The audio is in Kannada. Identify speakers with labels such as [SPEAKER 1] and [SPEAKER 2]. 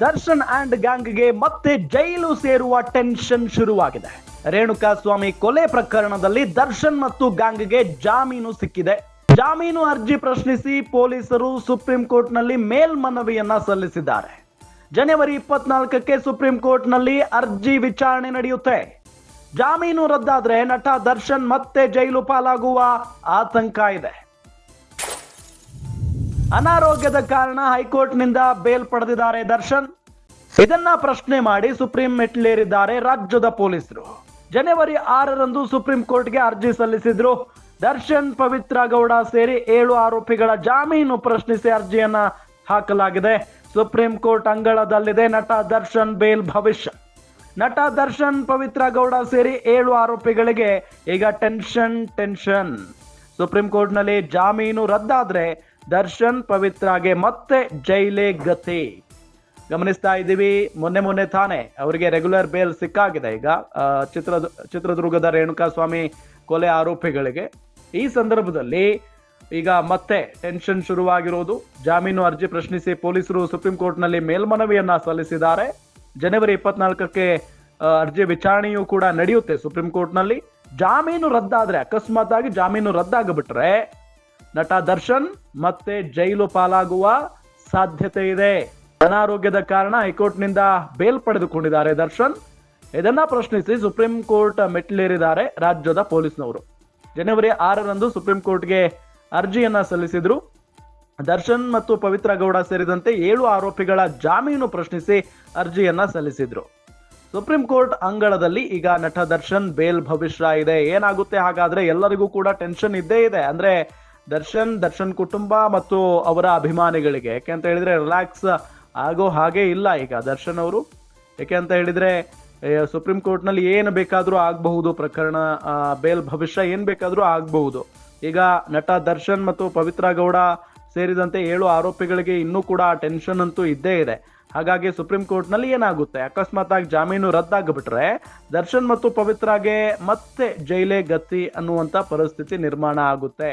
[SPEAKER 1] ದರ್ಶನ್ ಅಂಡ್ ಗ್ಯಾಂಗ್ಗೆ ಮತ್ತೆ ಜೈಲು ಸೇರುವ ಟೆನ್ಷನ್ ಶುರುವಾಗಿದೆ. ರೇಣುಕಾಸ್ವಾಮಿ ಕೊಲೆ ಪ್ರಕರಣದಲ್ಲಿ ದರ್ಶನ್ ಮತ್ತು ಗ್ಯಾಂಗ್ಗೆ ಜಾಮೀನು ಸಿಕ್ಕಿದೆ. ಜಾಮೀನು ಅರ್ಜಿ ಪ್ರಶ್ನಿಸಿ ಪೊಲೀಸರು ಸುಪ್ರೀಂ ಕೋರ್ಟ್ನಲ್ಲಿ ಮೇಲ್ಮನವಿಯನ್ನ ಸಲ್ಲಿಸಿದ್ದಾರೆ. ಜನವರಿ 24ಕ್ಕೆ ಸುಪ್ರೀಂ ಕೋರ್ಟ್ನಲ್ಲಿ ಅರ್ಜಿ ವಿಚಾರಣೆ ನಡೆಯುತ್ತೆ. ಜಾಮೀನು ರದ್ದಾದ್ರೆ ನಟ ದರ್ಶನ್ ಮತ್ತೆ ಜೈಲು ಪಾಲಾಗುವ ಆತಂಕ ಇದೆ. ಅನಾರೋಗ್ಯದ ಕಾರಣ ಹೈಕೋರ್ಟ್ನಿಂದ ಬೇಲ್ ಪಡೆದಿದ್ದಾರೆ ದರ್ಶನ್. ಇದನ್ನ ಪ್ರಶ್ನೆ ಮಾಡಿ ಸುಪ್ರೀಂ ಮೆಟ್ಟಿಲೇರಿದ್ದಾರೆ ರಾಜ್ಯದ ಪೊಲೀಸರು. ಜನವರಿ 6ರಂದು ಸುಪ್ರೀಂ ಕೋರ್ಟ್ಗೆ ಅರ್ಜಿ ಸಲ್ಲಿಸಿದ್ರು. ದರ್ಶನ್, ಪವಿತ್ರ ಗೌಡ ಸೇರಿ 7 ಆರೋಪಿಗಳ ಜಾಮೀನು ಪ್ರಶ್ನಿಸಿ ಅರ್ಜಿಯನ್ನ ಹಾಕಲಾಗಿದೆ. ಸುಪ್ರೀಂ ಕೋರ್ಟ್ ಅಂಗಳದಲ್ಲಿದೆ ನಟ ದರ್ಶನ್ ಬೇಲ್ ಭವಿಷ್ಯ. ನಟ ದರ್ಶನ್, ಪವಿತ್ರ ಗೌಡ ಸೇರಿ 7 ಆರೋಪಿಗಳಿಗೆ ಈಗ ಟೆನ್ಷನ್. ಸುಪ್ರೀಂ ಕೋರ್ಟ್ನಲ್ಲಿ ಜಾಮೀನು ರದ್ದಾದ್ರೆ ದರ್ಶನ್, ಪವಿತ್ರಗೆ ಮತ್ತೆ ಜೈಲೇ ಗತಿ. ಗಮನಿಸ್ತಾ ಇದ್ದೀವಿ, ಮೊನ್ನೆ ತಾನೆ ಅವರಿಗೆ ರೆಗ್ಯುಲರ್ ಬೇಲ್ ಸಿಕ್ಕಾಗಿದೆ. ಈಗ ಚಿತ್ರದುರ್ಗದ ರೇಣುಕಾಸ್ವಾಮಿ ಕೊಲೆ ಆರೋಪಿಗಳಿಗೆ ಈ ಸಂದರ್ಭದಲ್ಲಿ ಈಗ ಮತ್ತೆ ಟೆನ್ಷನ್ ಶುರುವಾಗಿರೋದು. ಜಾಮೀನು ಅರ್ಜಿ ಪ್ರಶ್ನಿಸಿ ಪೊಲೀಸರು ಸುಪ್ರೀಂ ಕೋರ್ಟ್ನಲ್ಲಿ ಮೇಲ್ಮನವಿಯನ್ನ ಸಲ್ಲಿಸಿದ್ದಾರೆ. ಜನವರಿ 24ಕ್ಕೆ ಅರ್ಜಿ ವಿಚಾರಣೆಯೂ ಕೂಡ ನಡೆಯುತ್ತೆ ಸುಪ್ರೀಂ ಕೋರ್ಟ್ನಲ್ಲಿ. ಜಾಮೀನು ರದ್ದಾದ್ರೆ, ಅಕಸ್ಮಾತ್ ಆಗಿ ಜಾಮೀನು ರದ್ದಾಗ್ಬಿಟ್ರೆ ನಟ ದರ್ಶನ್ ಮತ್ತೆ ಜೈಲು ಪಾಲಾಗುವ ಸಾಧ್ಯತೆ ಇದೆ. ಅನಾರೋಗ್ಯದ ಕಾರಣ ಹೈಕೋರ್ಟ್ನಿಂದ ಬೇಲ್ ಪಡೆದುಕೊಂಡಿದ್ದಾರೆ ದರ್ಶನ್. ಇದನ್ನ ಪ್ರಶ್ನಿಸಿ ಸುಪ್ರೀಂ ಕೋರ್ಟ್ ಮೆಟ್ಟಿಲೇರಿದ್ದಾರೆ ರಾಜ್ಯದ ಪೊಲೀಸ್ನವರು. ಜನವರಿ 6ರಂದು ಸುಪ್ರೀಂ ಕೋರ್ಟ್ಗೆ ಅರ್ಜಿಯನ್ನ ಸಲ್ಲಿಸಿದ್ರು. ದರ್ಶನ್ ಮತ್ತು ಪವಿತ್ರ ಗೌಡ ಸೇರಿದಂತೆ 7 ಆರೋಪಿಗಳ ಜಾಮೀನು ಪ್ರಶ್ನಿಸಿ ಅರ್ಜಿಯನ್ನ ಸಲ್ಲಿಸಿದ್ರು. ಸುಪ್ರೀಂ ಕೋರ್ಟ್ ಅಂಗಳದಲ್ಲಿ ಈಗ ನಟ ದರ್ಶನ್ ಬೇಲ್ ಭವಿಷ್ಯ ಇದೆ. ಏನಾಗುತ್ತೆ ಹಾಗಾದ್ರೆ? ಎಲ್ಲರಿಗೂ ಕೂಡ ಟೆನ್ಷನ್ ಇದ್ದೇ ಇದೆ. ಅಂದ್ರೆ ದರ್ಶನ್ ಕುಟುಂಬ ಮತ್ತು ಅವರ ಅಭಿಮಾನಿಗಳಿಗೆ. ಯಾಕೆ ಅಂತ ಹೇಳಿದ್ರೆ ರಿಲ್ಯಾಕ್ಸ್ ಆಗೋ ಹಾಗೆ ಇಲ್ಲ ಈಗ ದರ್ಶನ್ ಅವರು. ಯಾಕೆ ಅಂತ ಹೇಳಿದ್ರೆ ಸುಪ್ರೀಂ ಕೋರ್ಟ್ನಲ್ಲಿ ಏನು ಬೇಕಾದರೂ ಆಗಬಹುದು, ಪ್ರಕರಣ ಬೇಲ್ ಭವಿಷ್ಯ ಏನು ಬೇಕಾದರೂ ಆಗಬಹುದು. ಈಗ ನಟ ದರ್ಶನ್ ಮತ್ತು ಪವಿತ್ರ ಗೌಡ ಸೇರಿದಂತೆ 7 ಆರೋಪಿಗಳಿಗೆ ಇನ್ನೂ ಕೂಡ ಟೆನ್ಷನ್ ಅಂತೂ ಇದ್ದೇ ಇದೆ. ಹಾಗಾಗಿ ಸುಪ್ರೀಂ ಕೋರ್ಟ್ನಲ್ಲಿ ಏನಾಗುತ್ತೆ, ಅಕಸ್ಮಾತ್ ಆಗಿ ಜಾಮೀನು ರದ್ದಾಗ್ಬಿಟ್ರೆ ದರ್ಶನ್ ಮತ್ತು ಪವಿತ್ರಗೆ ಮತ್ತೆ ಜೈಲೇ ಗತಿ ಅನ್ನುವಂಥ ಪರಿಸ್ಥಿತಿ ನಿರ್ಮಾಣ ಆಗುತ್ತೆ.